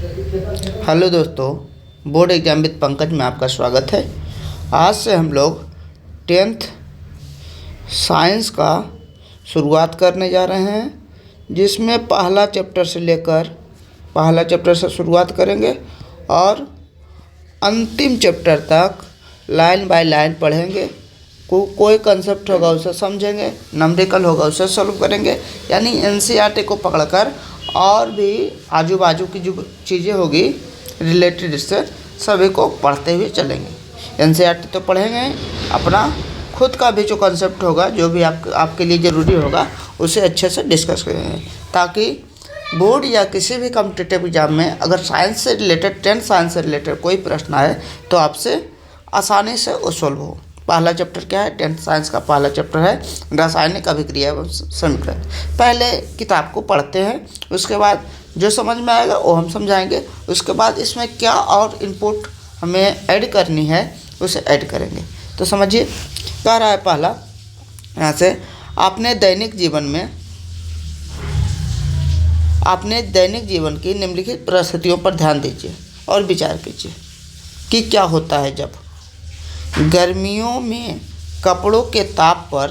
Hello दोस्तों, board exam with Pankaj में आपका स्वागत है। आज से हम लोग 10th साइंस का शुरुआत करने जा रहे हैं, जिसमें पहला चैप्टर से शुरुआत करेंगे और अंतिम चैप्टर तक लाइन बाय लाइन पढ़ेंगे। कोई कंसेप्ट होगा उसे समझेंगे, नंबरिकल होगा उसे सॉल्व करेंगे। यानी एनसीईआरटी को पकड़कर और भी आजू बाजू की जो चीज़ें होगी रिलेटेड, इससे सभी को पढ़ते हुए चलेंगे। एनसीईआरटी तो पढ़ेंगे, अपना खुद का भी जो कंसेप्ट होगा, जो भी आपके लिए ज़रूरी होगा, उसे अच्छे से डिस्कस करेंगे, ताकि बोर्ड या किसी भी कॉम्पिटिटिव एग्जाम में अगर साइंस से रिलेटेड 10th साइंस से रिलेटेड कोई प्रश्न आए तो आपसे आसानी से वो सॉल्व हो। पहला चैप्टर क्या है? 10th साइंस का पहला चैप्टर है रासायनिक अभिक्रिया एवं समीकरण। पहले किताब को पढ़ते हैं, उसके बाद जो समझ में आएगा वो हम समझाएंगे। उसके बाद इसमें क्या और इनपुट हमें ऐड करनी है उसे ऐड करेंगे। तो समझिए, कह रहा है पहला यहाँ से, आपने दैनिक जीवन की निम्नलिखित परिस्थितियों पर ध्यान दीजिए और विचार कीजिए कि क्या होता है जब गर्मियों में कपड़ों के ताप पर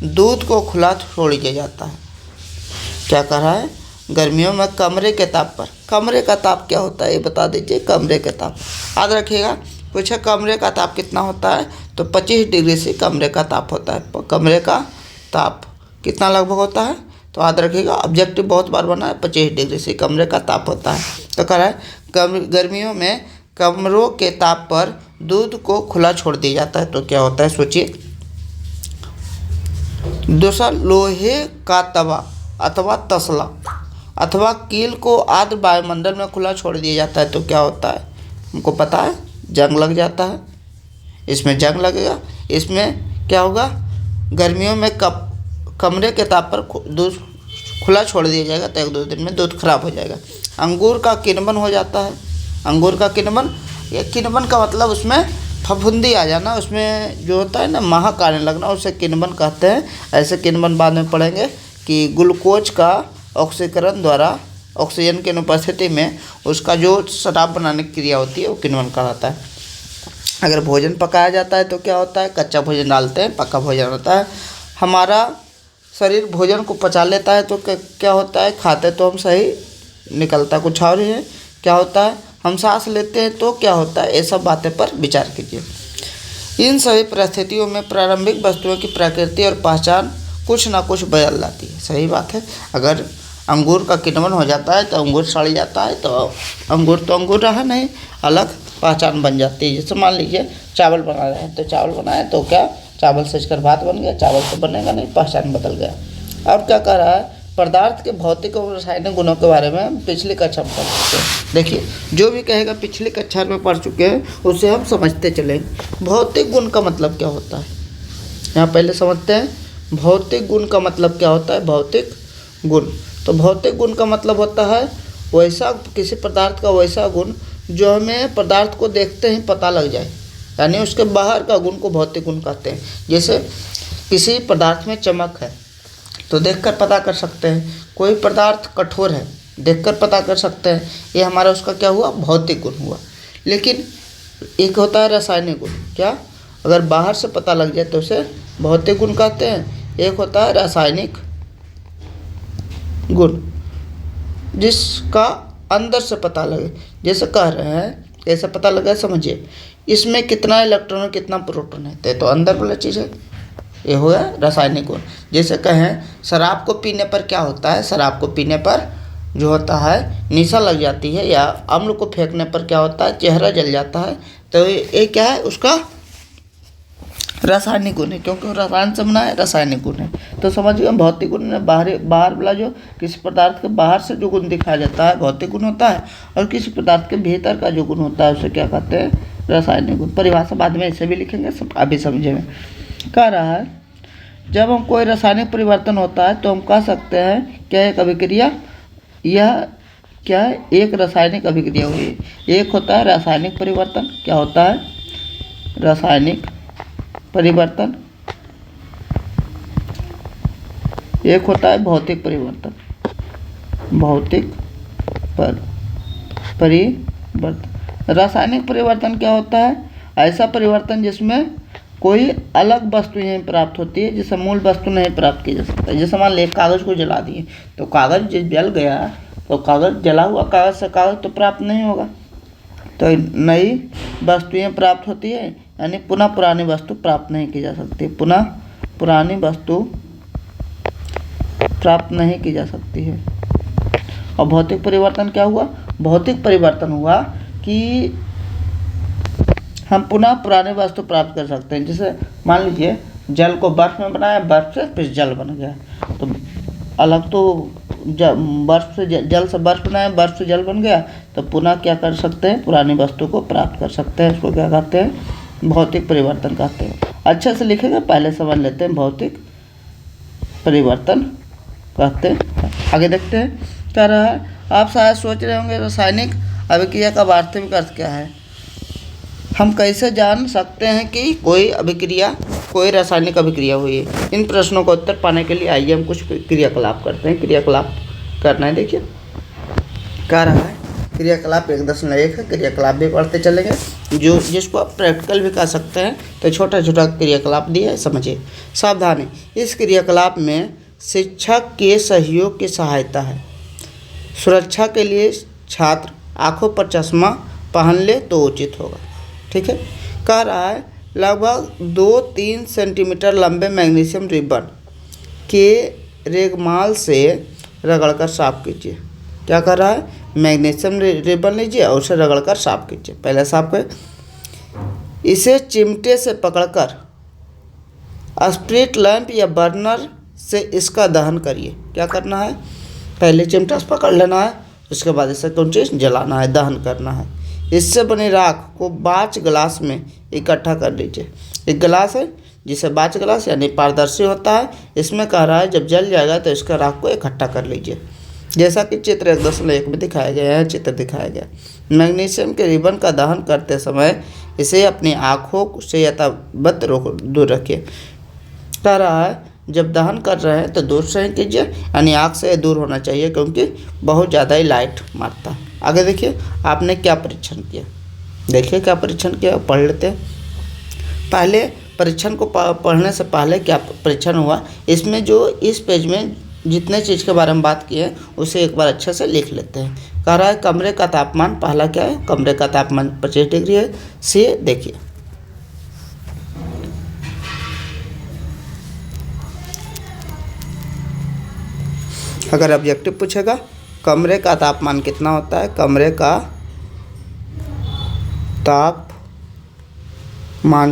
दूध को खुला छोड़ दिया जाता है। क्या कर रहा है? गर्मियों में कमरे के ताप क्या होता है ये बता दीजिए। कमरे के ताप याद रखिएगा, पूछे कमरे का ताप कितना होता है तो 25 डिग्री से कमरे का ताप होता है। कमरे का ताप कितना लगभग होता है तो याद रखिएगा, ऑब्जेक्टिव बहुत बार बना है, 25 डिग्री से कमरे का ताप होता है। तो कह रहा है गर्मियों में कमरों के ताप पर दूध को खुला छोड़ दिया जाता है तो क्या होता है, सोचिए। दूसरा, लोहे का तवा अथवा तसला अथवा कील को आर्द्र वायुमंडल में खुला छोड़ दिया जाता है तो क्या होता है, हमको पता है, जंग लग जाता है। इसमें जंग लगेगा। इसमें क्या होगा, गर्मियों में कमरे के ताप पर दूध खुला छोड़ दिया जाएगा तो 1-2 दिन में दूध खराब हो जाएगा। अंगूर का किण्वन हो जाता है। अंगूर का किण्वन, ये किण्वन का मतलब उसमें फफूंदी आ जाना, उसमें जो होता है ना महक आने लगना, उसे किण्वन कहते हैं। ऐसे किण्वन बाद में पढ़ेंगे कि ग्लूकोज का ऑक्सीकरण द्वारा ऑक्सीजन की अनुपस्थिति में उसका जो शराब बनाने की क्रिया होती है वो किण्वन कहलाता है। अगर भोजन पकाया जाता है तो क्या होता है, कच्चा भोजन डालते हैं, पका भोजन होता है। हमारा शरीर भोजन को पचा लेता है तो क्या होता है, खाते तो हम सही, निकलता कुछ और ही है। क्या होता है, हम सांस लेते हैं तो क्या होता है, ये सब बातें पर विचार कीजिए। इन सभी परिस्थितियों में प्रारंभिक वस्तुओं की प्रकृति और पहचान कुछ ना कुछ बदल जाती है। सही बात है, अगर अंगूर का किण्वन हो जाता है तो अंगूर सड़ जाता है तो अंगूर रहा नहीं, अलग पहचान बन जाती है। जैसे मान लीजिए चावल बना रहे हैं तो चावल बनाए तो क्या, चावल से इसकर भात बन गया, चावल तो बनेगा नहीं, पहचान बदल गया। और क्या कह रहा है, पदार्थ के भौतिक और रासायनिक गुणों के बारे में हम पिछली कक्षा में पढ़ चुके हैं। देखिए, जो भी कहेगा पिछली कक्षा में पढ़ चुके हैं उसे हम समझते चलेंगे। भौतिक गुण का मतलब क्या होता है, यहाँ पहले समझते हैं। भौतिक गुण का मतलब क्या होता है? भौतिक गुण, तो भौतिक गुण का मतलब होता है वैसा, किसी पदार्थ का वैसा गुण जो हमें पदार्थ को देखते ही पता लग जाए, यानी उसके बाहर का गुण को भौतिक गुण कहते हैं। जैसे किसी पदार्थ में चमक है तो देखकर पता कर सकते हैं, कोई पदार्थ कठोर है देखकर पता कर सकते हैं, ये हमारा उसका क्या हुआ, भौतिक गुण हुआ। लेकिन एक होता है रासायनिक गुण, क्या, अगर बाहर से पता लग जाए तो उसे भौतिक गुण कहते हैं। एक होता है रासायनिक गुण, जिसका अंदर से पता लगे। जैसे कह रहे हैं, कैसे पता लगा, समझिए, इसमें कितना इलेक्ट्रॉन और कितना प्रोटॉन है तो अंदर वाला चीज़ है, ये हो गया रासायनिक गुण। जैसे कहें शराब को पीने पर क्या होता है, शराब को पीने पर जो होता है निशा लग जाती है, या अम्ल को फेंकने पर क्या होता है, चेहरा जल जाता है। तो ये क्या है, उसका रासायनिक गुण है, क्योंकि रसायन से बना है, रासायनिक गुण है। तो समझिए, भौतिक गुण में बाहर वाला जो किसी पदार्थ के बाहर से जो गुण दिखाया जाता है भौतिक गुण होता है, और किसी पदार्थ के भीतर का जो गुण होता है उसे क्या कहते हैं, रासायनिक गुण। परिभाषा बाद में इसे भी लिखेंगे, सब अभी समझेंगे। कह रहा है, जब हम कोई रासायनिक परिवर्तन होता है तो हम कह सकते हैं क्या, एक अभिक्रिया, यह क्या है, एक रासायनिक अभिक्रिया हुई। एक होता है रासायनिक परिवर्तन, क्या होता है, रासायनिक परिवर्तन। एक होता है भौतिक परिवर्तन, भौतिक परिवर्तन। रासायनिक परिवर्तन क्या होता है? ऐसा परिवर्तन जिसमें कोई अलग वस्तु नहीं प्राप्त होती है, जिसे मूल वस्तु नहीं प्राप्त की जा सकता। जैसे मान लीजिए कागज़ को जला दिए तो कागज़ जब जल गया तो कागज़, जला हुआ कागज़ से कागज़ तो प्राप्त नहीं होगा, तो नई वस्तुएं प्राप्त होती है, यानी पुनः पुरानी वस्तु प्राप्त नहीं की जा सकती, पुनः पुरानी वस्तु प्राप्त नहीं की जा सकती है। और भौतिक परिवर्तन क्या हुआ? भौतिक परिवर्तन हुआ कि हम पुनः पुरानी वस्तु प्राप्त कर सकते हैं। जैसे मान लीजिए जल को बर्फ़ में बनाया, बर्फ़ से फिर जल बन गया, तो अलग तो बर्फ़ से जल से बर्फ़ बनाया, बर्फ़ से जल बन गया, तो पुनः क्या कर सकते हैं? पुरानी वस्तु को प्राप्त कर सकते हैं। इसको क्या कहते हैं? भौतिक परिवर्तन कहते हैं। अच्छे से लिखेंगे, पहले समझ लेते हैं भौतिक परिवर्तन कहते हैं। आगे देखते हैं क्या रहा है। आप शायद सोच रहे होंगे रासायनिक अभिक्रिया का वास्तविक अर्थ क्या है? हम कैसे जान सकते हैं कि कोई अभिक्रिया, कोई रासायनिक अभिक्रिया हुई है? इन प्रश्नों का उत्तर पाने के लिए आइए हम कुछ क्रियाकलाप करते हैं। क्रियाकलाप करना है, देखिए क्या रहा है। क्रियाकलाप 1.1 है, क्रियाकलाप भी पढ़ते चलेंगे, जो जिसको आप प्रैक्टिकल भी कर सकते हैं। तो छोटा छोटा क्रियाकलाप दिया है, समझिए। सावधानी, इस क्रियाकलाप में शिक्षक के सहयोग की सहायता है। सुरक्षा के लिए छात्र आँखों पर चश्मा पहन ले तो उचित होगा। ठीक है, कह रहा है लगभग 2-3 सेंटीमीटर लंबे मैग्नीशियम रिबन के रेगमाल से रगड़कर साफ कीजिए। क्या कर रहा है? मैग्नीशियम रिबन लीजिए और उसे रगड़कर साफ कीजिए। पहले साफ करें। इसे चिमटे से पकड़कर स्प्रिट लैंप या बर्नर से इसका दहन करिए। क्या करना है? पहले चिमटा से पकड़ लेना है, उसके बाद इसे कौन चीज़ जलाना है, दहन करना है। इससे बनी राख को बाच ग्लास में इकट्ठा कर लीजिए। एक गिलास है जिसे बाच ग्लास यानी पारदर्शी होता है, इसमें कह रहा है जब जल जाएगा तो इसका राख को इकट्ठा कर लीजिए, जैसा कि चित्र 1.1 में दिखाया गया है। चित्र दिखाया गया। मैग्नीशियम के रिबन का दहन करते समय इसे अपनी आँखों से यथावत दूर रखिए। कह रहा है जब दहन कर रहे हैं तो दूर से ही कीजिए, यानी आँख से दूर होना चाहिए, क्योंकि बहुत ज़्यादा ही लाइट मारता है। आगे देखिए आपने क्या परीक्षण किया। देखिए क्या परीक्षण किया, पढ़ लेते हैं। पहले परीक्षण को पढ़ने से पहले क्या परीक्षण हुआ, इसमें जो इस पेज में जितने चीज़ के बारे में बात की है उसे एक बार अच्छे से लिख लेते हैं। कह रहा है कमरे का तापमान, पहला क्या है? कमरे का तापमान 25 डिग्री है। सी देखिए, अगर ऑब्जेक्टिव पूछेगा कमरे का तापमान कितना होता है, कमरे का तापमान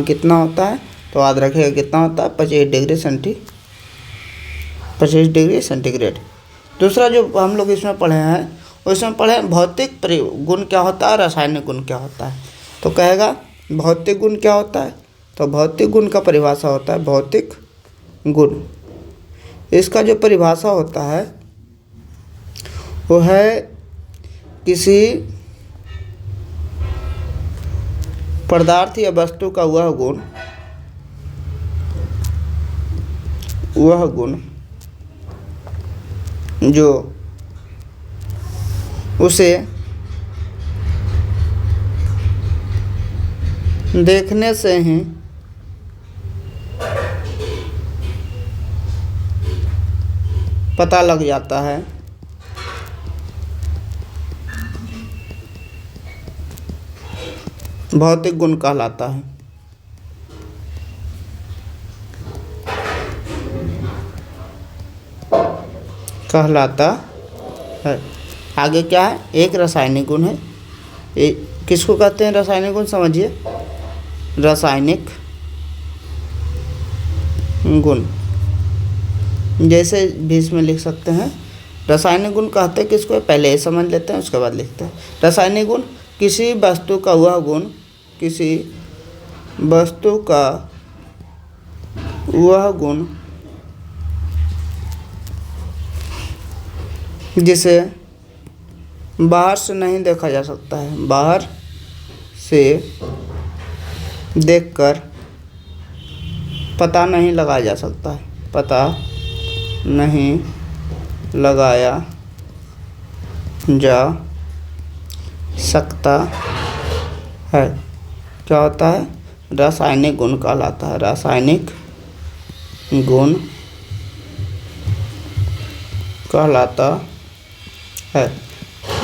कितना होता है, तो याद रखिएगा कितना होता है? 25 डिग्री सेंटीग्रेड। दूसरा जो हम लोग इसमें पढ़े हैं, उसमें पढ़े भौतिक गुण क्या होता है, रासायनिक गुण क्या होता है। तो कहेगा भौतिक गुण क्या होता है, तो भौतिक गुण का परिभाषा होता है भौतिक गुण। इसका जो परिभाषा होता है वो है किसी पदार्थ या वस्तु का वह गुण जो उसे देखने से ही पता लग जाता है, भौतिक गुण कहलाता है। आगे क्या है? एक रासायनिक गुण है। किसको कहते हैं रासायनिक गुण? समझिए, रासायनिक गुण जैसे भी इसमें लिख सकते हैं। रासायनिक गुण कहते हैं किसको? पहले ये समझ लेते हैं, उसके बाद लिखते हैं। रासायनिक गुण किसी वस्तु का वह गुण, किसी वस्तु का वह गुण जिसे बाहर से नहीं देखा जा सकता है, बाहर से देखकर पता नहीं लगाया जा सकता है, पता नहीं लगाया जा सकता है। क्या होता है? रासायनिक गुण कहलाता है। रासायनिक गुण कहलाता है।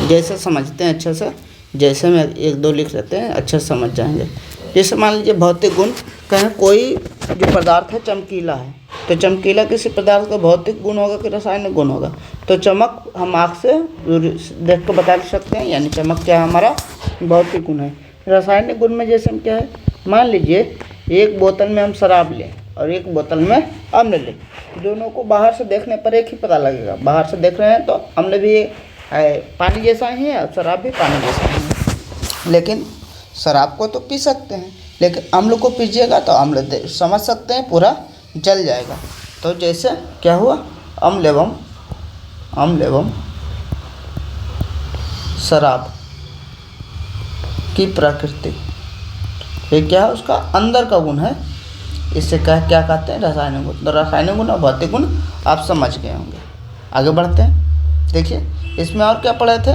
जैसे समझते हैं अच्छे से, जैसे में एक दो लिख लेते हैं, अच्छे से समझ जाएंगे। जैसे मान लीजिए भौतिक गुण, कहें कोई जो पदार्थ है चमकीला है, तो चमकीला किसी पदार्थ का भौतिक गुण होगा कि रासायनिक गुण होगा? तो चमक हम आँख से देख कर बता सकते हैं, यानी चमक क्या है? हमारा भौतिक गुण है। रासायनिक गुण में जैसे हम क्या है, मान लीजिए एक बोतल में हम शराब लें और एक बोतल में अम्ल लें, दोनों को बाहर से देखने पर एक ही पता लगेगा। बाहर से देख रहे हैं तो अम्ल भी पानी जैसा ही है और शराब भी पानी जैसा ही है, लेकिन शराब को तो पी सकते हैं, लेकिन अम्ल को पीजिएगा तो अम्ल समझ सकते हैं, पूरा जल जाएगा। तो जैसे क्या हुआ, अम्ल एवं शराब की प्रकृति, ये क्या है? उसका अंदर का गुण है। इससे क्या कहते हैं? रासायनिक गुण। तो रासायनिक गुण और भौतिक गुण आप समझ गए होंगे। आगे बढ़ते हैं। देखिए इसमें और क्या पढ़े थे?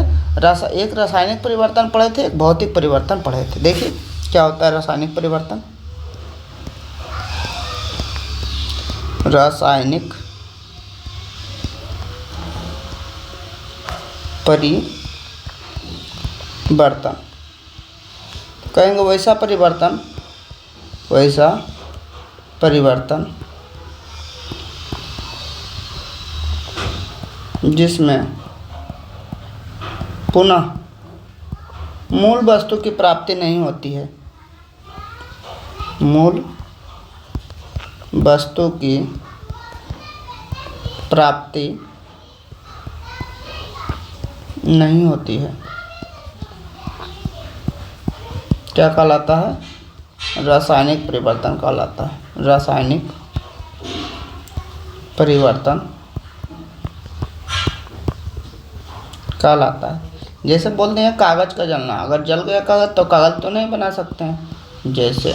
एक रासायनिक परिवर्तन पढ़े थे, एक भौतिक परिवर्तन पढ़े थे। देखिए क्या होता है रासायनिक परिवर्तन। रासायनिक परिवर्तन कहेंगे वैसा परिवर्तन जिसमें पुनः मूल वस्तु की प्राप्ति नहीं होती है। मूल वस्तु की प्राप्ति नहीं होती है, क्या कहलाता है? रासायनिक परिवर्तन कहलाता है। रासायनिक परिवर्तन कहलाता है। जैसे बोलते हैं कागज़ का जलना, अगर जल गया कागज़ तो कागज़ तो नहीं बना सकते हैं। जैसे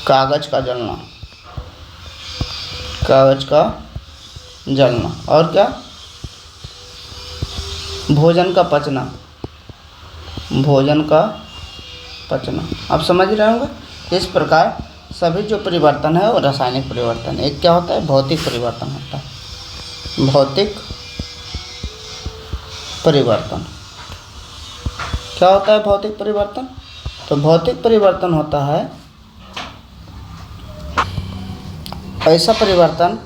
कागज़ का जलना, और क्या? भोजन का पचना। आप समझ रहे होंगे। इस प्रकार सभी जो परिवर्तन है वो रासायनिक परिवर्तन। एक क्या होता है? भौतिक परिवर्तन होता है। भौतिक परिवर्तन क्या होता है? भौतिक परिवर्तन, तो भौतिक परिवर्तन होता है ऐसा परिवर्तन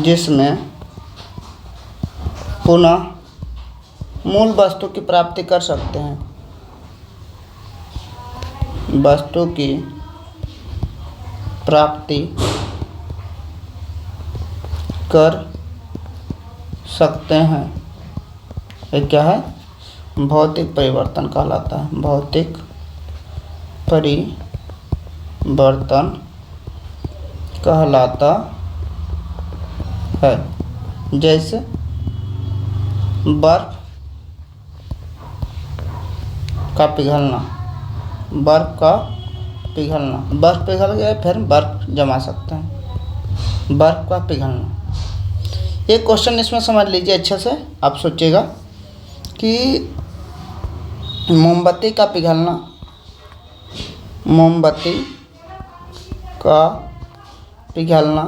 जिसमें पुनः मूल वस्तु की प्राप्ति कर सकते हैं। वस्तु की प्राप्ति कर सकते हैं। ये क्या है? भौतिक परिवर्तन कहलाता है। भौतिक परिवर्तन कहलाता है। जैसे बर्फ का पिघलना, बर्फ पिघल गया फिर बर्फ जमा सकते हैं। बर्फ का पिघलना। एक क्वेश्चन इसमें समझ लीजिए अच्छे से, आप सोचिएगा कि मोमबत्ती का पिघलना, मोमबत्ती का पिघलना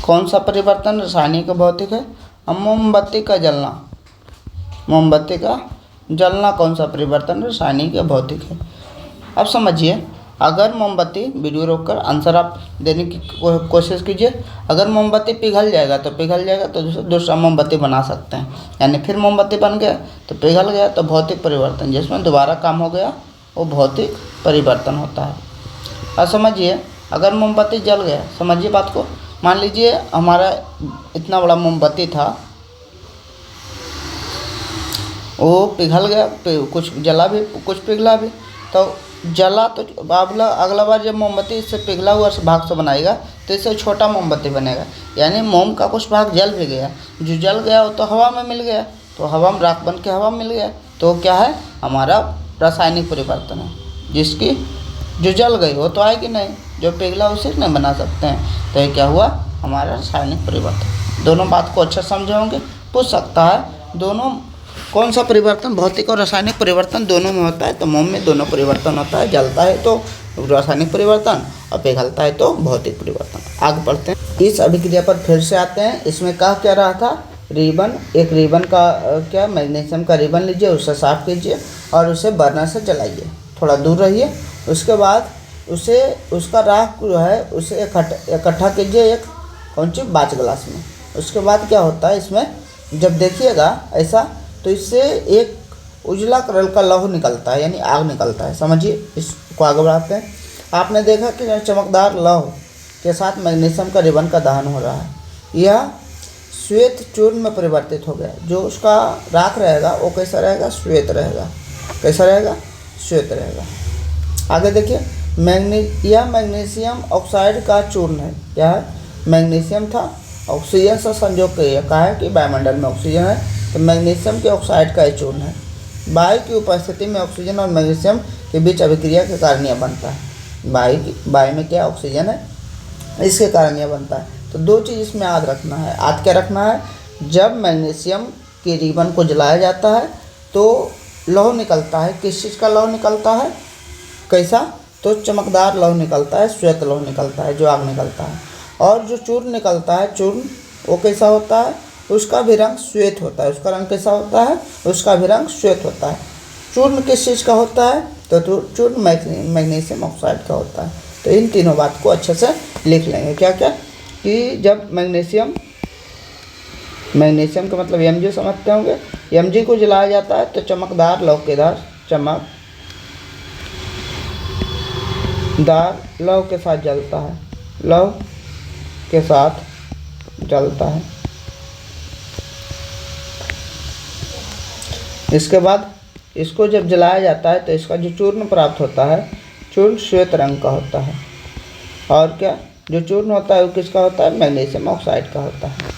कौन सा परिवर्तन? रासायनिक का भौतिक है। अब मोमबत्ती का जलना कौन सा परिवर्तन? रासायनिक या भौतिक है। अब समझिए, अगर मोमबत्ती, वीडियो रोककर आंसर आप देने की कोशिश कीजिए। अगर मोमबत्ती पिघल जाएगा तो दूसरा मोमबत्ती बना सकते हैं, यानी फिर मोमबत्ती बन गया तो पिघल गया, तो भौतिक परिवर्तन जिसमें दोबारा काम हो गया वो भौतिक परिवर्तन होता है। अब समझिए, अगर मोमबत्ती जल गया, समझिए बात को, मान लीजिए हमारा इतना बड़ा मोमबत्ती था, वो पिघल गया, कुछ जला भी कुछ पिघला भी, तो जला तो अगला बार जब मोमबत्ती इससे पिघला हुआ भाग से बनाएगा तो इससे छोटा मोमबत्ती बनेगा, यानी मोम का कुछ भाग जल भी गया। जो जल गया वो तो हवा में मिल गया, तो हवा में राख बन के हवा में मिल गया, तो क्या है? हमारा रासायनिक परिवर्तन है। जिसकी जो जल गई वो तो आएगी नहीं, जो पिघला उसे नहीं बना सकते हैं, तो ये क्या हुआ? हमारा रासायनिक परिवर्तन। दोनों बात को अच्छा समझे होंगे। पूछ सकता है दोनों कौन सा परिवर्तन भौतिक और रासायनिक परिवर्तन दोनों में होता है, तो मोम में दोनों परिवर्तन होता है। जलता है तो रासायनिक परिवर्तन और पिघलता है तो भौतिक परिवर्तन। आगे बढ़ते हैं, इस अभिक्रिया पर फिर से आते हैं। इसमें कहा क्या रहा था, रिबन, एक रिबन का क्या मैग्नीशियम का रिबन लीजिए, उसे साफ कीजिए और उसे बर्नर से जलाइए, थोड़ा दूर रहिए। उसके बाद उसे उसका राख जो है उसे इकट्ठा कीजिए एक कौन सी बाच ग्लास में। उसके बाद क्या होता है, इसमें जब देखिएगा ऐसा तो इससे एक उजला कलर का लौह निकलता है, यानी आग निकलता है। समझिए, इसको आगे बढ़ाते हैं। आपने देखा कि चमकदार लौह के साथ मैग्नीशियम का रिबन का दहन हो रहा है, यह श्वेत चूर्ण में परिवर्तित हो गया। जो उसका राख रहेगा वो कैसा रहेगा, श्वेत रहेगा। कैसा रहेगा, श्वेत रहेगा। आगे देखिए, यह मैग्नीशियम ऑक्साइड का चूर्ण है। क्या है, मैग्नीशियम था, ऑक्सीजन से संयोग किया, कहा है कि वायुमंडल में ऑक्सीजन है, तो मैग्नीशियम के ऑक्साइड का चूर्ण है। वायु की उपस्थिति में ऑक्सीजन और मैग्नीशियम के बीच अभिक्रिया के कारण यह बनता है। वायु में क्या ऑक्सीजन है, इसके कारण यह बनता है। तो दो चीज़ इसमें याद रखना है। याद क्या रखना है, जब मैग्नीशियम के रिबन को जलाया जाता है तो लौह निकलता है। किस चीज़ का लौह निकलता है, कैसा, तो चमकदार लौह निकलता है, श्वेत लौह निकलता है, जो आग निकलता है। और जो चूर्ण निकलता है, चूर्ण वो कैसा होता है, उसका भी रंग श्वेत होता है। उसका रंग कैसा होता है, उसका भी रंग श्वेत होता है। चूर्ण किस चीज़ का होता है, तो चूर्ण मैग्नीशियम ऑक्साइड का होता है। तो इन तीनों बात को अच्छे से लिख लेंगे। क्या क्या, कि जब मैग्नीशियम का मतलब Mg समझते होंगे, Mg को जलाया जाता है तो चमकदार लौह के लौह के साथ जलता है, लौह के साथ जलता है। इसके बाद इसको जब जलाया जाता है तो इसका जो चूर्ण प्राप्त होता है, चूर्ण श्वेत रंग का होता है। और क्या, जो चूर्ण होता है वो किसका होता है, मैग्नीशियम ऑक्साइड का होता है।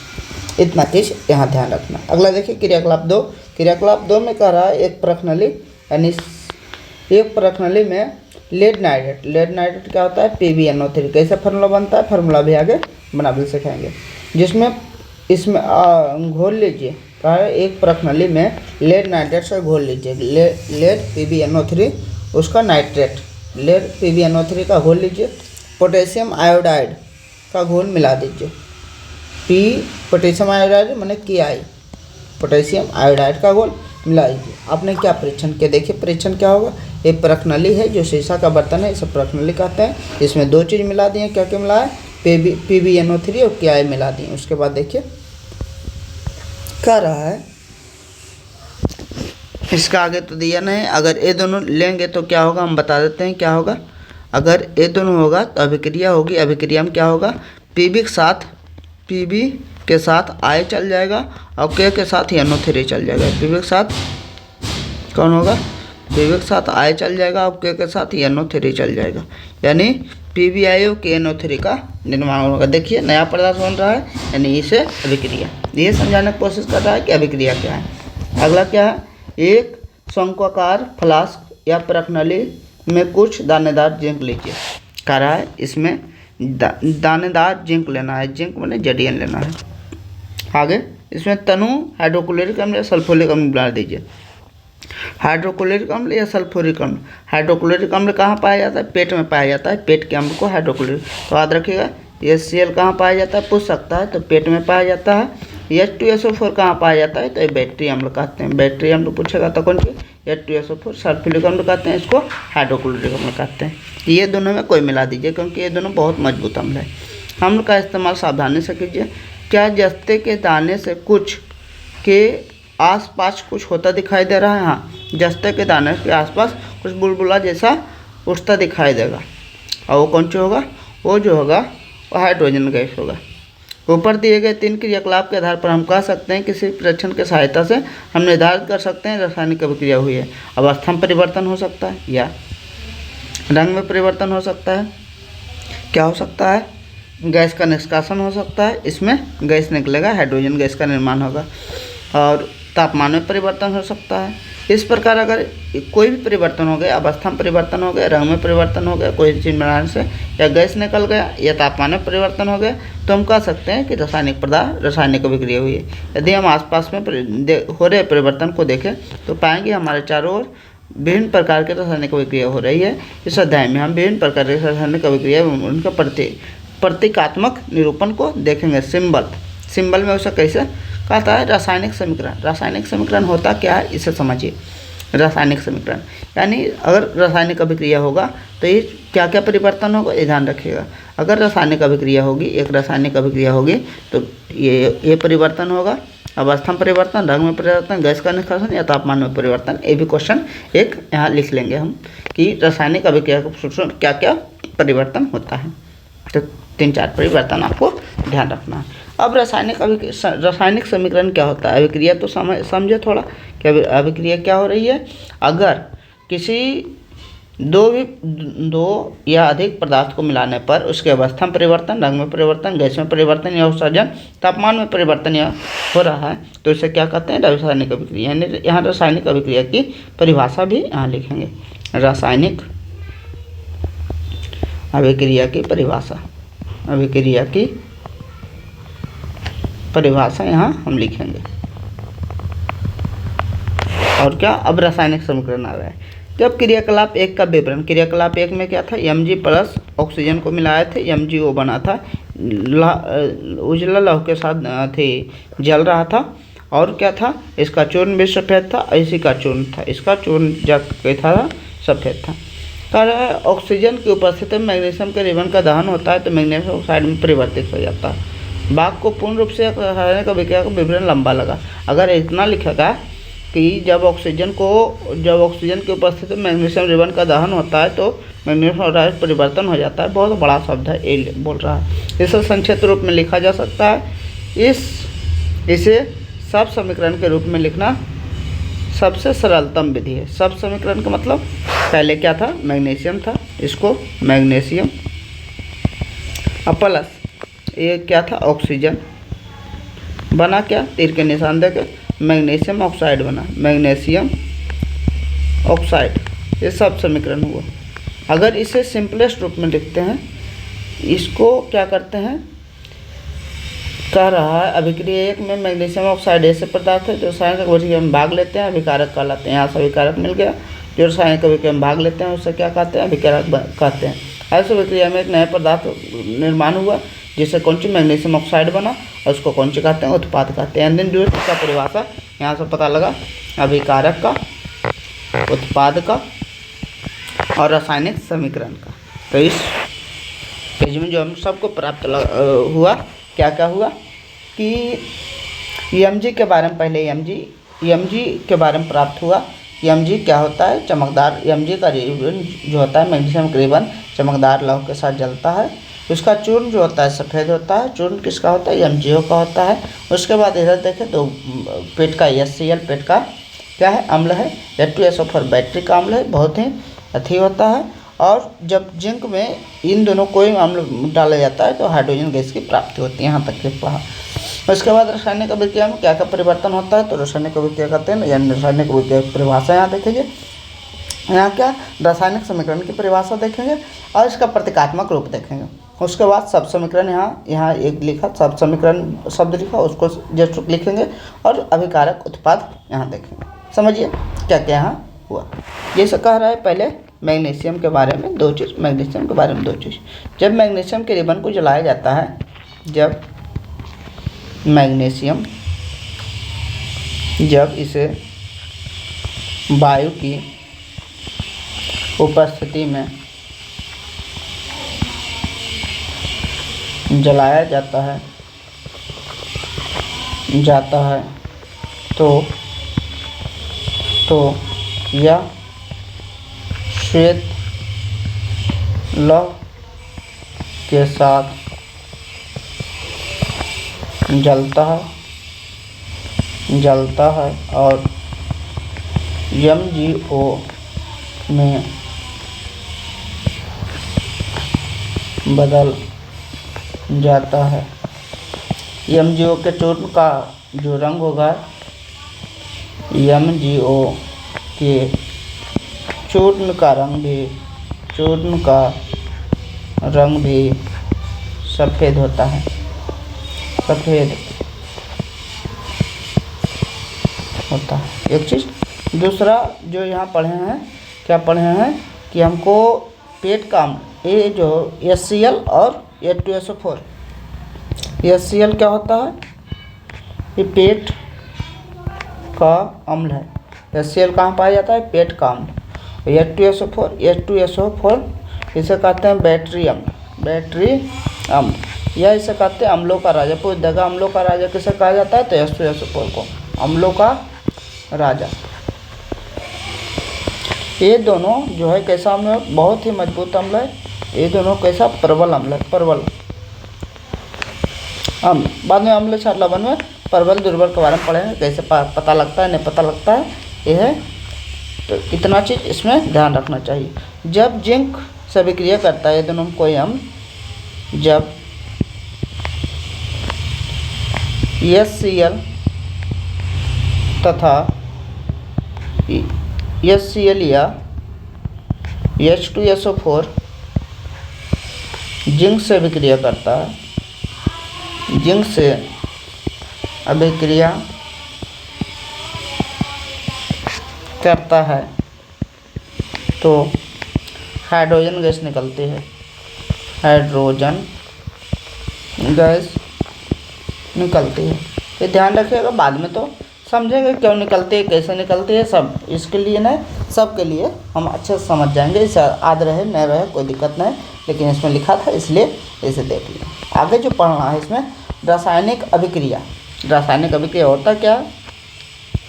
इतना चीज़ यहाँ ध्यान रखना। अगला देखिए, क्रियाकलाप 2। क्रियाकलाप 2 में कह रहा है एक प्रश्नली, यानी एक प्रश्नली में लेड नाइट्रेट क्या होता है, PbNO3। कैसे फार्मूला बनता है, फार्मूला भी आगे बनाना सिखाएंगे। जिसमें इसमें घोल लीजिए, कहा है एक प्रश्नली में लेड नाइट्रेट से घोल लीजिए। लेड PbNO3 उसका नाइट्रेट, लेड PbNO3 का घोल लीजिए। पोटेशियम आयोडाइड का घोल मिला दीजिए। पोटेशियम आयोडाइड मैंने KI, पोटेशियम आयोडाइड का घोल मिला दीजिए। आपने क्या परीक्षण किया, देखिए परीक्षण क्या होगा। एक प्रश्नली है जो शीशा का बर्तन है, इसे प्रश्नली कहते हैं। इसमें दो चीज़ मिला दी है, क्या क्या मिला है, PbNO3 और KI मिला दी है। उसके बाद देखिए क्या रहा है, इसका आगे तो दिया नहीं। अगर ये दोनों लेंगे तो क्या होगा, हम बता देते हैं क्या होगा। अगर ये दोनों होगा तो अभिक्रिया होगी। अभिक्रिया में क्या होगा, PB के साथ I चल जाएगा और K के साथ NO3 चल जाएगा। PB के साथ कौन होगा, PB के साथ I चल जाएगा और K के साथ NO3 चल जाएगा, यानी PbI और KNO3 का निर्माण होगा। देखिए नया पदार्थ बन रहा है, यानी इसे अभिक्रिया। ये समझाने की कोशिश कर रहा है कि अभिक्रिया क्या है। अगला क्या है, एक शंक्वाकार फ्लास्क या प्रश्नली में कुछ दानेदार जिंक लीजिए। कह रहा है इसमें दानेदार जिंक लेना है, जिंक मैंने Zn लेना है। आगे इसमें तनु हाइड्रोक्लोरिक अम्ल या सल्फ्यूरिक अम्ल मिला दीजिए। हाइड्रोक्लोरिक अम्ल या सल्फ्यूरिक अम्ल, हाइड्रोक्लोरिक अम्ल कहाँ पाया जाता है, पेट में पाया जाता है। पेट के अम्ल को हाइड्रोक्लोरिक, तो याद रखिएगा। HCl कहाँ पाया जाता है, पूछ सकता है, तो पेट में पाया जाता है। H2SO4 कहाँ पाया जाता है, तो ये बैटरी अम्ल कहते हैं। बैटरी अम्ल पूछेगा तो कौन सी, H2SO4। सल्फ्यूरिक अम्ल कहते हैं, इसको हाइड्रोक्लोरिक अम्ल कहते हैं। ये दोनों में कोई मिला दीजिए, क्योंकि ये दोनों बहुत मजबूत अम्ल है। अम्ल का इस्तेमाल सावधानी से कीजिए। क्या जस्ते के दाने से कुछ के आसपास कुछ होता दिखाई दे रहा है, हाँ, जस्ते के दाने के आसपास कुछ बुलबुला जैसा उठता दिखाई देगा, और वो कौन सा होगा, वो जो होगा वो हाइड्रोजन गैस होगा। ऊपर दिए गए 3 क्रियाकलाप के आधार पर हम कह सकते हैं किसी परीक्षण की सहायता से हम निर्धारित कर सकते हैं रासायनिक अभिक्रिया हुई है। अवस्था में परिवर्तन हो सकता है या रंग में परिवर्तन हो सकता है। क्या हो सकता है, गैस का निष्कासन हो सकता है, इसमें गैस निकलेगा, हाइड्रोजन गैस का निर्माण होगा। और तापमान में परिवर्तन हो सकता है। इस प्रकार अगर कोई भी परिवर्तन हो गया, अवस्था में परिवर्तन हो गया, रंग में परिवर्तन हो गया, कोई चीज बनाने से, या गैस निकल गया, या तापमान में परिवर्तन हो गया, तो हम कह सकते हैं कि रासायनिक पदार्थ, रासायनिक अभिक्रिया हुई है। यदि हम आसपास में हो रहे परिवर्तन को देखें तो पाएंगे हमारे चारों ओर विभिन्न प्रकार के रासायनिक अभिक्रिया हो रही है। इस अध्याय में हम विभिन्न प्रकार के रासायनिक अभिक्रिया उनका प्रतीकात्मक निरूपण को देखेंगे। सिंबल में उसे कैसे कहता है? रासायनिक समीकरण। रासायनिक समीकरण होता क्या है इसे समझिए। रासायनिक समीकरण यानी अगर रासायनिक अभिक्रिया होगा तो ये क्या क्या परिवर्तन होगा, ये ध्यान रखिएगा। अगर रासायनिक अभिक्रिया होगी, एक रासायनिक अभिक्रिया होगी तो ये परिवर्तन होगा, अवस्था में परिवर्तन, रंग में परिवर्तन, गैस का निष्कासन या तापमान में परिवर्तन। ये भी क्वेश्चन एक यहाँ लिख लेंगे हम कि रासायनिक अभिक्रिया का क्या क्या परिवर्तन होता है। तो 3-4 परिवर्तन आपको ध्यान रखना है। अब रासायनिक समीकरण क्या होता है? अभिक्रिया तो समझे थोड़ा कि अभिक्रिया क्या हो रही है। अगर किसी दो या अधिक पदार्थ को मिलाने पर उसके अवस्था में परिवर्तन, रंग में परिवर्तन, गैस में परिवर्तन या उत्सर्जन, तापमान में परिवर्तन या हो रहा है तो इसे क्या कहते हैं? रासायनिक अभिक्रिया। यानी यहाँ रासायनिक अभिक्रिया की परिभाषा भी यहाँ लिखेंगे। रासायनिक अभिक्रिया की परिभाषा, अभिक्रिया की परिभाषा यहाँ हम लिखेंगे। और क्या? अब रासायनिक समीकरण आ रहा है। जब क्रियाकलाप 1 का विवरण, क्रियाकलाप 1 में क्या था? Mg प्लस ऑक्सीजन को मिलाए थे, MgO बना था, उजला लौह के साथ जल रहा था, और क्या था? इसका चूर्ण भी सफ़ेद था, इसी का चूर्ण था, इसका चूर्ण जब था सफ़ेद था। कह रहा है ऑक्सीजन की उपस्थिति में मैग्नीशियम के रिबन का दहन होता है तो मैग्नीशियम ऑक्साइड में परिवर्तित हो जाता है। बाग को पूर्ण रूप से रासायनिक अभिक्रिया का विवरण लंबा लगा। अगर इतना लिखेगा कि जब ऑक्सीजन की उपस्थिति में मैग्नीशियम रिबन का दहन होता है तो मैग्नीशियम ऑक्साइड परिवर्तन हो जाता है। बहुत बड़ा शब्द है, ये बोल रहा है। इसे संक्षिप्त रूप में लिखा जा सकता है। इसे सब समीकरण के रूप में लिखना सबसे सरलतम विधि है। सब समीकरण का मतलब पहले क्या था? मैग्नीशियम था, इसको मैग्नीशियम, प्लस ये क्या था? ऑक्सीजन बना, क्या? तीर के निशान देके मैग्नीशियम ऑक्साइड बना, मैग्नीशियम ऑक्साइड। ये सब समीकरण हुआ। अगर इसे सिंपलेस्ट रूप में लिखते हैं, इसको क्या करते हैं? कह रहा है अभिक्रिया 1 में मैग्नीशियम ऑक्साइड ऐसे पदार्थ है जो रासायनिक अभिक्रिया में भाग लेते हैं, अभिकारक कहलाते हैं। यहाँ से अभिकारक मिल गया। जो रासायनिक अभिक्रिया में भाग लेते हैं उसे क्या कहते हैं? अभिकारक कहते हैं। ऐसे अभिक्रिया में एक नया पदार्थ निर्माण हुआ जिससे कौन सी? मैग्नीशियम ऑक्साइड बना, और उसको कौन सी कहते हैं? उत्पाद कहते हैं। जो इसका परिभाषा यहाँ से पता लगा, अभिकारक का, उत्पाद का और रासायनिक समीकरण का। तो इस पेज में जो हम सबको प्राप्त हुआ, क्या क्या हुआ कि Mg के बारे में, पहले Mg के बारे में प्राप्त हुआ। Mg क्या होता है? चमकदार। Mg का रिबन जो होता है, मैग्नीशियम का रिबन चमकदार लौह के साथ जलता है। उसका चूर्ण जो होता है सफ़ेद होता है। चूर्ण किसका होता है? MgO का होता है। उसके बाद इधर देखें तो पेट का HCl, पेट का क्या है? अम्ल है। H2SO4 बैटरी का अम्ल है, बहुत ही अथी होता है। और जब जिंक में इन दोनों कोई अम्ल डाला जाता है तो हाइड्रोजन गैस की प्राप्ति होती है। यहाँ तक के पढ़ा। उसके बाद रासायनिक अभिक्रिया में क्या क्या परिवर्तन होता है तो रासायनिक अभिक्रिया कहते हैं, यानी रासायनिक अभिक्रिया की परिभाषा यहाँ देखेंगे। यहाँ क्या? रासायनिक समीकरण की परिभाषा देखेंगे और इसका प्रतीकात्मक रूप देखेंगे। उसके बाद सब समीकरण यहाँ एक लिखा, सब समीकरण शब्द लिखा, उसको जस्ट लिखेंगे और अभिकारक उत्पाद यहाँ देखेंगे। समझिए क्या क्या यहाँ हुआ। ये सब कह रहा है पहले मैग्नीशियम के बारे में 2 चीज़, मैग्नीशियम के बारे में 2 चीज़। जब मैग्नीशियम के रिबन को जलाया जाता है, जब मैग्नीशियम, जब इसे वायु की उपस्थिति में जलाया जाता है तो यह श्वेत लौह के साथ जलता है और MgO में बदल जाता है। MgO के चूर्ण का जो रंग होगा MgO के चूर्ण का रंग भी सफ़ेद होता है, सफ़ेद होता है। एक चीज़। दूसरा जो यहाँ पढ़े हैं, क्या पढ़े हैं कि हमको पेट का अम्ल, ये जो HCl और H2SO4, HCl क्या होता है, ये पेट का अम्ल है। HCl कहाँ पाया जाता है, पेट का अम्ल। H2SO4 इसे कहते हैं बैटरी अम्ल, या इसे कहते हैं अम्लों का राजा। पूरी जगह अम्लों का राजा किसे कहा जाता है, तो H2SO4 को अम्लों का राजा। ये दोनों जो है कैसा अम्ल है, बहुत ही मजबूत अम्ल है। ये दोनों कैसा, प्रबल अम्ल है, प्रबल अम्ल। बाद में अम्ल क्षार लवण में प्रबल दुर्बल के बारे में पढ़ेंगे, कैसे पता लगता है, नहीं पता लगता है, ये है। तो इतना चीज़ इसमें ध्यान रखना चाहिए। जब जिंक से अभिक्रिया करता है ये दोनों कोई अम्ल, जब HCl तथा HCl या H2SO4 जिंक से अभिक्रिया करता है, जिंक से अभिक्रिया करता है तो हाइड्रोजन गैस निकलती है, हाइड्रोजन गैस निकलती है। ये ध्यान रखिएगा, बाद में तो समझेंगे क्यों निकलती है, कैसे निकलती है, सब इसके लिए ना, सब के लिए हम अच्छे से समझ जाएंगे। इसे याद रहे न रहे कोई दिक्कत नहीं, लेकिन इसमें लिखा था इसलिए इसे देख लिया। आगे जो पढ़ना है इसमें रासायनिक अभिक्रिया। रासायनिक अभिक्रिया होता क्या है,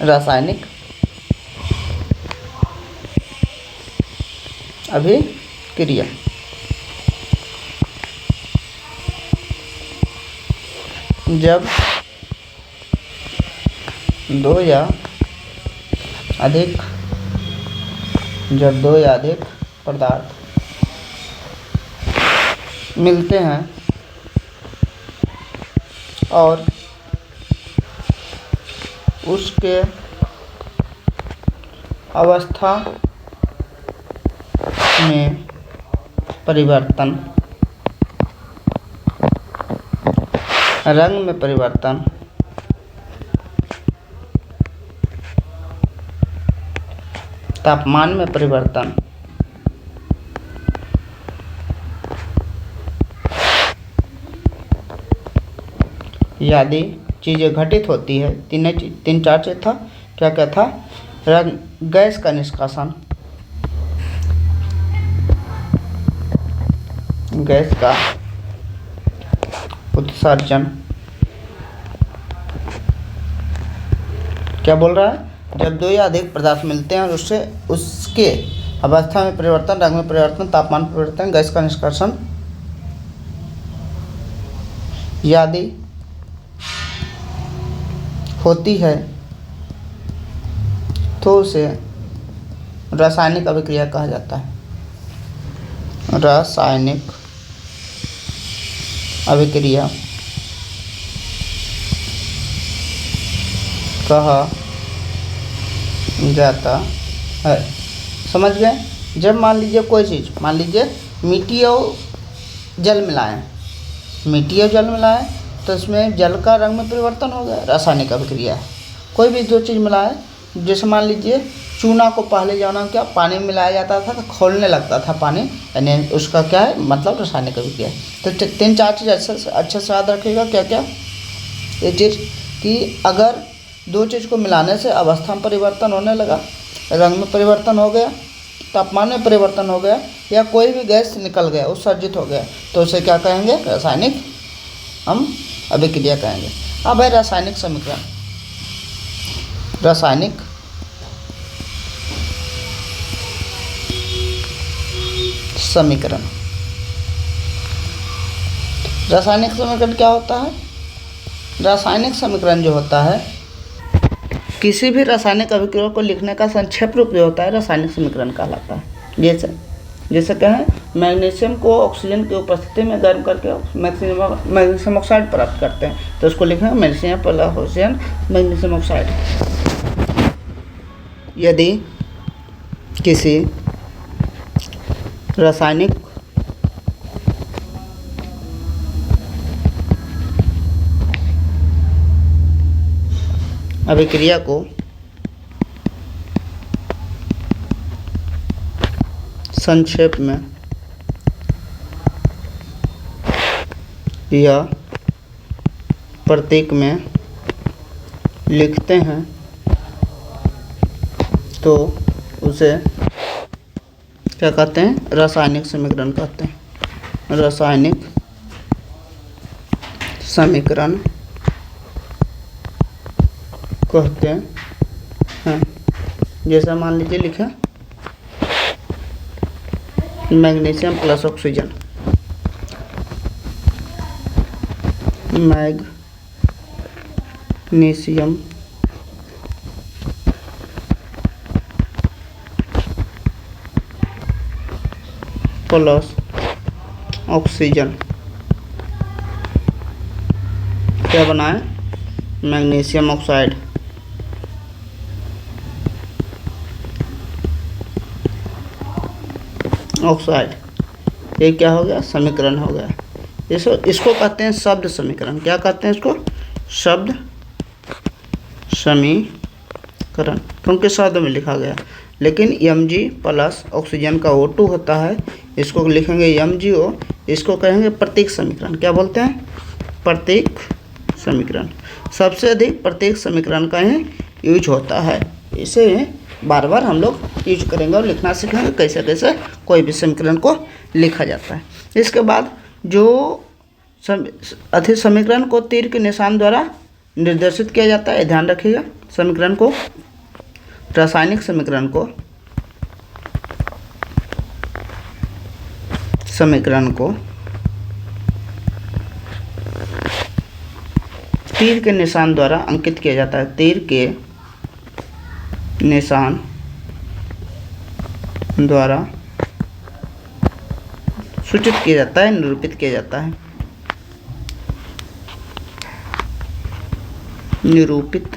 रासायनिक अभिक्रिया जब दो या अधिक पदार्थ मिलते हैं और उसके अवस्था में परिवर्तन, रंग में परिवर्तन, तापमान में परिवर्तन, यदि चीज़ें घटित होती है, तीन चार चीज था, क्या क्या था, रंग, गैस का निष्कासन, गैस का उत्सर्जन, क्या बोल रहा है, जब दो या अधिक पदार्थ मिलते हैं और उससे उसके अवस्था में परिवर्तन, रंग में परिवर्तन, तापमान परिवर्तन, गैस का निष्कासन, यदि होती है तो उसे रासायनिक अभिक्रिया कहा जाता है। रासायनिक अभिक्रिया कहा जाता है। समझ गए। जब मान लीजिए कोई चीज़, मान लीजिए मिट्टी और जल मिलाएं, मिट्टी और जल मिलाएं तो इसमें जल का रंग में परिवर्तन हो गया, रासायनिक अभिक्रिया है। कोई भी दो चीज़ मिलाएं, जैसे मान लीजिए चूना को पहले जाना क्या पानी में मिलाया जाता था तो खोलने लगता था पानी, यानी उसका क्या है मतलब रासायनिक अभिक्रिया है। तो तीन चार चीज़ अच्छे से याद रखिएगा। क्या क्या, ये चीज़ कि अगर दो चीज़ को मिलाने से अवस्था में परिवर्तन होने लगा, रंग में परिवर्तन हो गया, तापमान में परिवर्तन हो गया, या कोई भी गैस निकल गया, उत्सर्जित हो गया, तो उसे क्या कहेंगे, रासायनिक हम अभिक्रिया कहेंगे। अब है रासायनिक समीकरण। रासायनिक समीकरण, रासायनिक समीकरण क्या होता है। रासायनिक समीकरण जो होता है, किसी भी रासायनिक अभिक्रिया को लिखने का संक्षेप रूप जो होता है रासायनिक समीकरण कहलाता है। जैसे कहें मैग्नीशियम को ऑक्सीजन की उपस्थिति में गर्म करके मैग्नीशियम ऑक्साइड प्राप्त करते हैं, तो उसको लिखेंगे magnesium plus oxygen magnesium oxide. यदि किसी रासायनिक अभिक्रिया को संक्षेप में या प्रतीक में लिखते हैं तो उसे क्या कहते हैं? रासायनिक समीकरण कहते हैं। रासायनिक समीकरण कहते हैं। जैसा मान लीजिए लिखे magnesium plus oxygen, magnesium plus oxygen क्या बनाए? Magnesium oxide. ये क्या हो गया? समीकरण हो गया। इसको कहते हैं शब्द समीकरण। क्या कहते हैं इसको? शब्द समीकरण, क्योंकि शब्द में लिखा गया। लेकिन Mg प्लस ऑक्सीजन का O2 होता है, इसको लिखेंगे MgO। इसको कहेंगे प्रतीक समीकरण। क्या बोलते हैं? प्रतीक समीकरण। सबसे अधिक प्रतीक समीकरण का ही यूज होता है। इसे बार बार हम लोग यूज करेंगे और लिखना सीखेंगे कैसे कैसे कोई भी समीकरण को लिखा जाता है। इसके बाद जो अधिक समीकरण को तीर के निशान द्वारा निर्देशित किया जाता है, ध्यान रखिएगा। समीकरण को, रासायनिक समीकरण को तीर के निशान द्वारा अंकित किया जाता है। तीर के निशान द्वारा सूचित किया जाता है, निरूपित किया जाता है। निरूपित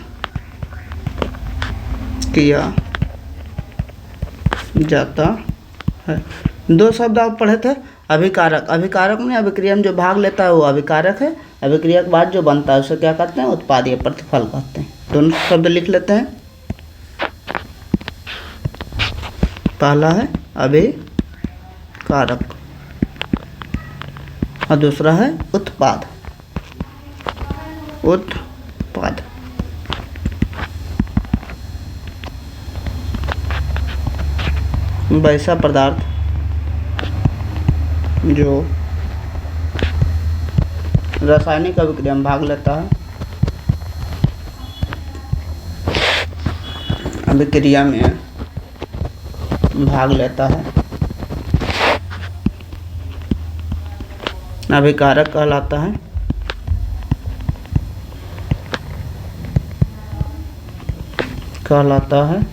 किया जाता है। दो शब्द आप पढ़े थे, अभिकारक। अभिकारक में अभिक्रिया में जो भाग लेता है वो अभिकारक है। अभिक्रिया के बाद जो बनता है उसे क्या कहते हैं? उत्पाद या प्रतिफल कहते हैं। दोनों शब्द लिख लेते हैं। पहला है अभिकारक और दूसरा है उत्पाद। उत्पाद वैसा पदार्थ जो रासायनिक अभिक्रिया में भाग लेता है, अभिक्रिया में भाग लेता है, अभिकारक कहलाता है।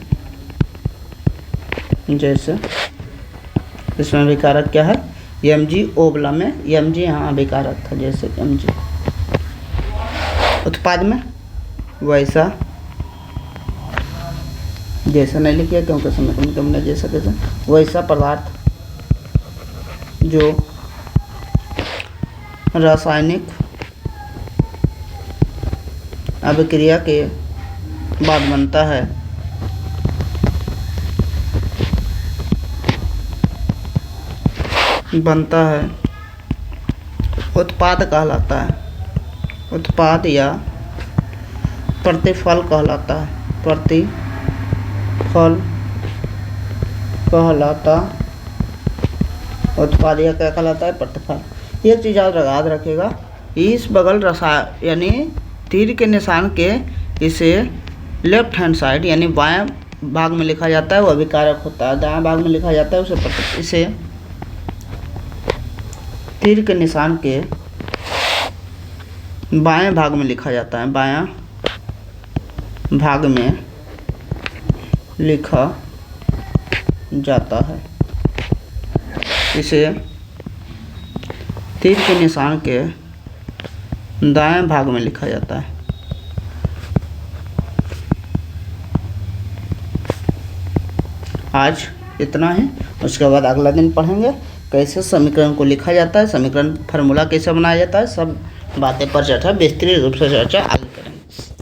जैसे इसमें अभिकारक क्या है? Mg ओबला में Mg यहाँ अभिकारक था, जैसे Mg। उत्पाद में वैसा, जैसा नहीं लिखिए क्योंकि समीकरण कम नहीं, जैसा कैसे वैसा पदार्थ जो रासायनिक अभिक्रिया के बाद बनता है, उत्पाद कहलाता है। उत्पाद या प्रतिफल कहलाता है। प्रतिफल कहलाता, उत्पाद या क्या कहलाता है? प्रतिफल। एक चीज़ याद रखिएगा, इस बगल यानी तीर के निशान के इसे लेफ्ट हैंड साइड यानी बाएं भाग में लिखा जाता है, वो अभिकारक होता है। दाएं भाग में लिखा जाता है इसे तीर के निशान के बाएं भाग में लिखा जाता है। बायां भाग में लिखा जाता है। इसे तीर के निशान के दाएं भाग में लिखा जाता है। आज इतना है। उसके बाद अगला दिन पढ़ेंगे कैसे समीकरण को लिखा जाता है, समीकरण फार्मूला कैसे बनाया जाता है, सब बातें पर चर्चा विस्तृत रूप से चर्चा आगे करेंगे।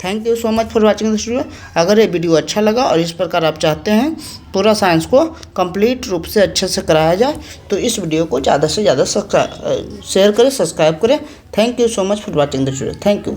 Thank you so much for watching this video. अगर ये वीडियो अच्छा लगा और इस प्रकार आप चाहते हैं पूरा साइंस को कंप्लीट रूप से अच्छे से कराया जाए तो इस वीडियो को ज़्यादा से ज़्यादा शेयर करें, सब्सक्राइब करें। Thank you so much for watching this video. Thank you.